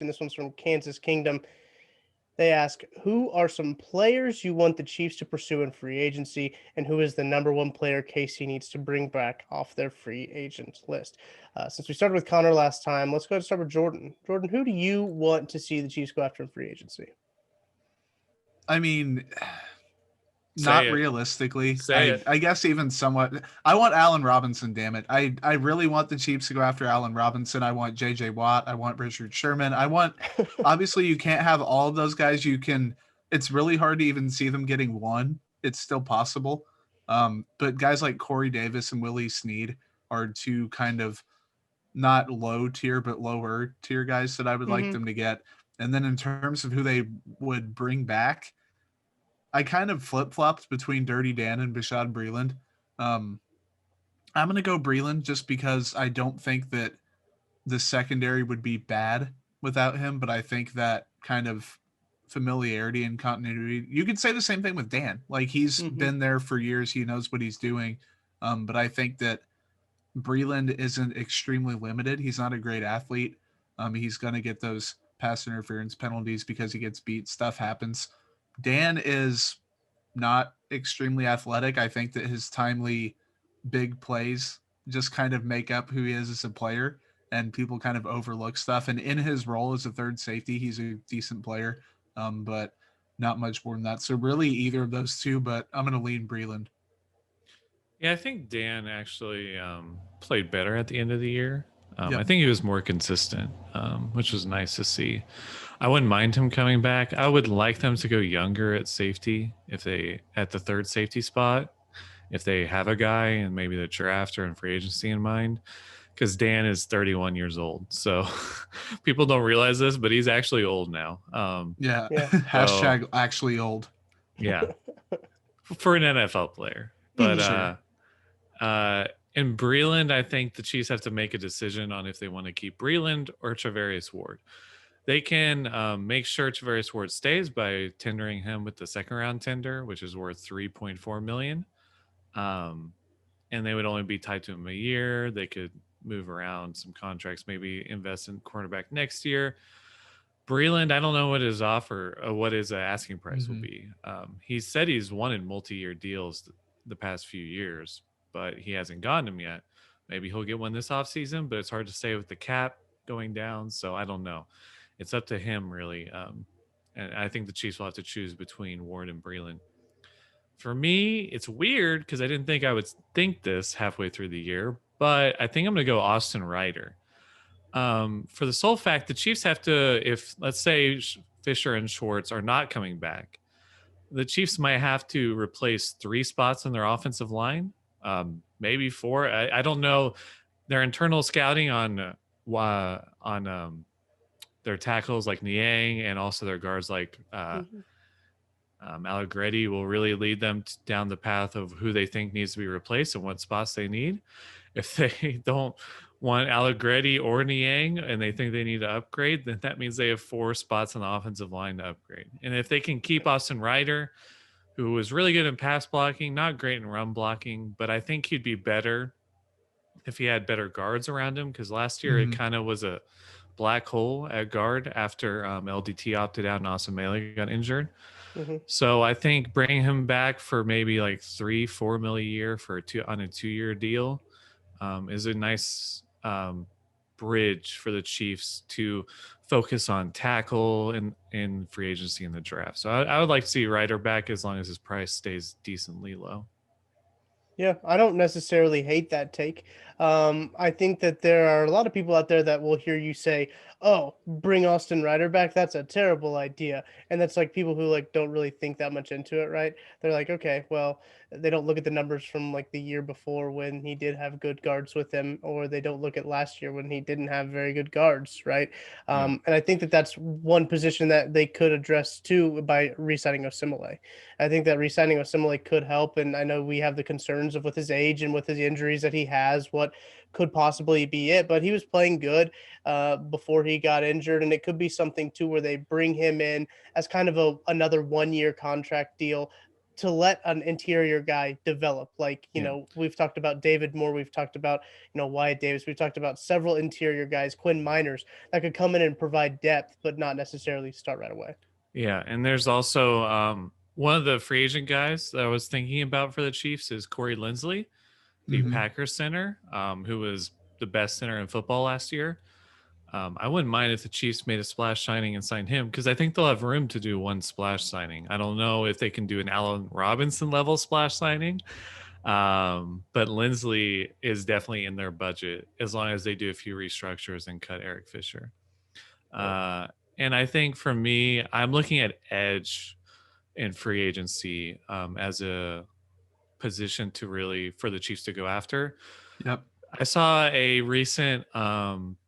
and this one's from Kansas Kingdom. They ask, who are some players you want the Chiefs to pursue in free agency, and who is the number one player KC needs to bring back off their free agent list? Since we started with Connor last time, let's go ahead and start with Jordan. Jordan, who do you want to see the Chiefs go after in free agency? I mean, Say not it. realistically. Say I it. I guess even somewhat. I want Allen Robinson. Damn it! I really want the Chiefs to go after Allen Robinson. I want J.J. Watt. I want Richard Sherman. I want. Obviously, you can't have all of those guys. You can. It's really hard to even see them getting one. It's still possible. But guys like Corey Davis and Willie Snead are two kind of not low tier but lower tier guys that I would like Mm-hmm. them to get. And then in terms of who they would bring back, I kind of flip flopped between Dirty Dan and Bashad Breeland. Um, I'm going to go Breeland just because I don't think that the secondary would be bad without him, but I think that kind of familiarity and continuity. You could say the same thing with Dan. Like he's Mm-hmm. been there for years, he knows what he's doing. But I think that Breeland isn't extremely limited. He's not a great athlete. He's going to get those pass interference penalties because he gets beat. Stuff happens. Dan is not extremely athletic. I think that his timely big plays just kind of make up who he is as a player, and people kind of overlook stuff. And in his role as a third safety, he's a decent player, but not much more than that. So really, either of those two, but I'm going to lean Breland. Yeah, I think Dan actually played better at the end of the year. I Yep. think he was more consistent, which was nice to see. I wouldn't mind him coming back. I would like them to go younger at safety if they at the third safety spot, if they have a guy and maybe the draft or in free agency in mind. Because Dan is 31 years old, so people don't realize this, but he's actually old now. Yeah. Yeah. So Hashtag actually old. yeah, for an NFL player, but Mm-hmm. Sure. Uh, in Breland, I think the Chiefs have to make a decision on if they want to keep Breland or Travarius Ward. They can make sure Travarius Ward stays by tendering him with the second round tender, which is worth 3.4 million. Um, and they would only be tied to him a year. They could move around some contracts, maybe invest in cornerback next year. Breland, I don't know what his offer, what his asking price will Mm-hmm. be. He said he's wanted multi-year deals the past few years, but he hasn't gotten them yet. Maybe he'll get one this offseason, but it's hard to say with the cap going down. So I don't know. It's up to him, really. And I think the Chiefs will have to choose between Ward and Breland. For me, it's weird because I didn't think I would think this halfway through the year, but I think I'm going to go Austin Ryder. For the sole fact the Chiefs have to, if let's say Fisher and Schwartz are not coming back, the Chiefs might have to replace 3 spots on their offensive line, maybe 4. I don't know their internal scouting on their tackles like Niang and also their guards like Mm-hmm. Allegretti will really lead them down the path of who they think needs to be replaced and what spots they need. If they don't want Allegretti or Niang and they think they need to upgrade, then that means they have 4 spots on the offensive line to upgrade. And if they can keep Austin Ryder, who was really good in pass blocking, not great in run blocking, but I think he'd be better if he had better guards around him, because last year it Mm-hmm. kind of was a black hole at guard after LDT opted out and Asamele got injured. Mm-hmm. So I think bringing him back for maybe like 3-4 mil a year for on a 2-year deal is a nice bridge for the Chiefs to focus on tackle in free agency in the draft. So I would like to see Ryder back as long as his price stays decently low. Yeah, I don't necessarily hate that take. I think that there are a lot of people out there that will hear you say, "Oh, bring Austin Ryder back. That's a terrible idea." And that's like people who like don't really think that much into it, right? They're like, "Okay, well, they don't look at the numbers from like the year before when he did have good guards with him, or they don't look at last year when he didn't have very good guards, right?" Yeah. And I think that that's one position that they could address too by re-signing Osimile. I think that re-signing Osimile could help, and I know we have the concerns of with his age and with his injuries that he has, what could possibly be it. But he was playing good before he got injured, and it could be something too where they bring him in as kind of another 1 year contract deal to let an interior guy develop. Like, Yeah. we've talked about David Moore, we've talked about, Wyatt Davis, we've talked about several interior guys, Quinn Miners, that could come in and provide depth, but not necessarily start right away. Yeah, and there's also one of the free agent guys that I was thinking about for the Chiefs is Corey Linsley, the Mhm. Packers center, who was the best center in football last year. I wouldn't mind if the Chiefs made a splash signing and signed him because I think they'll have room to do one splash signing. I don't know if they can do an Allen Robinson level splash signing, but Linsley is definitely in their budget as long as they do a few restructures and cut Eric Fisher. And I think for me, I'm looking at edge in free agency as a position to really for the Chiefs to go after. Yep. I saw a recent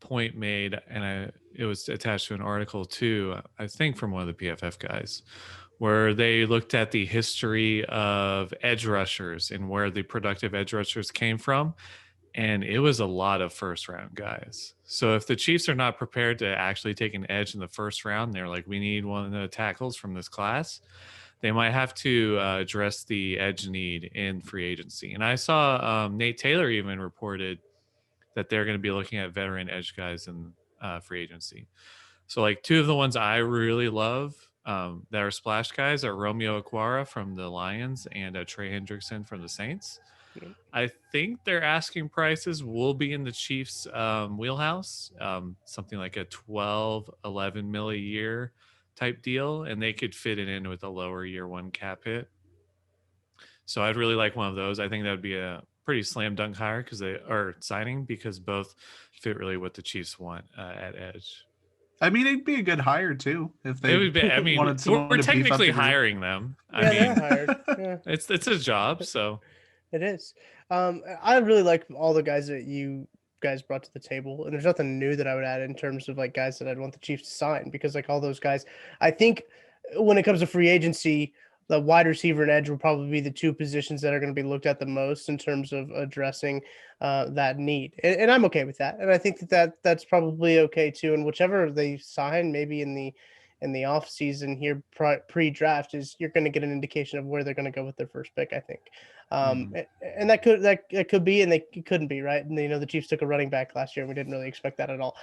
point made, and it was attached to an article too, I think from one of the PFF guys, where they looked at the history of edge rushers and where the productive edge rushers came from. And it was a lot of first round guys. So if the Chiefs are not prepared to actually take an edge in the first round, they're like, we need one of the tackles from this class. They might have to address the edge need in free agency. And I saw Nate Taylor even reported that they're going to be looking at veteran edge guys in free agency. So like two of the ones I really love that are splash guys are Romeo Aquara from the Lions and Trey Hendrickson from the Saints. Yep. I think their asking prices will be in the Chiefs wheelhouse, something like a 12, 11 mil a year type deal, and they could fit it in with a lower year one cap hit. So I'd really like one of those. I think that would be a pretty slam dunk hire because they are signing because both fit really what the Chiefs want at edge. I mean, it'd be a good hire too if they It would be. I mean, wanted someone we're to beef up technically the group. hiring them. I Yeah, they're mean, hired. Yeah, it's a job. So it is. I really like all the guys that you guys brought to the table, and there's nothing new that I would add in terms of like guys that I'd want the Chiefs to sign because like all those guys, I think when it comes to free agency, the wide receiver and edge will probably be the two positions that are going to be looked at the most in terms of addressing that need, and I'm okay with that. And I think that's probably okay too. And whichever they sign, maybe in the off season here pre-draft is you're going to get an indication of where they're going to go with their first pick, I think. And that could be, and it couldn't be, right? And the Chiefs took a running back last year, and we didn't really expect that at all.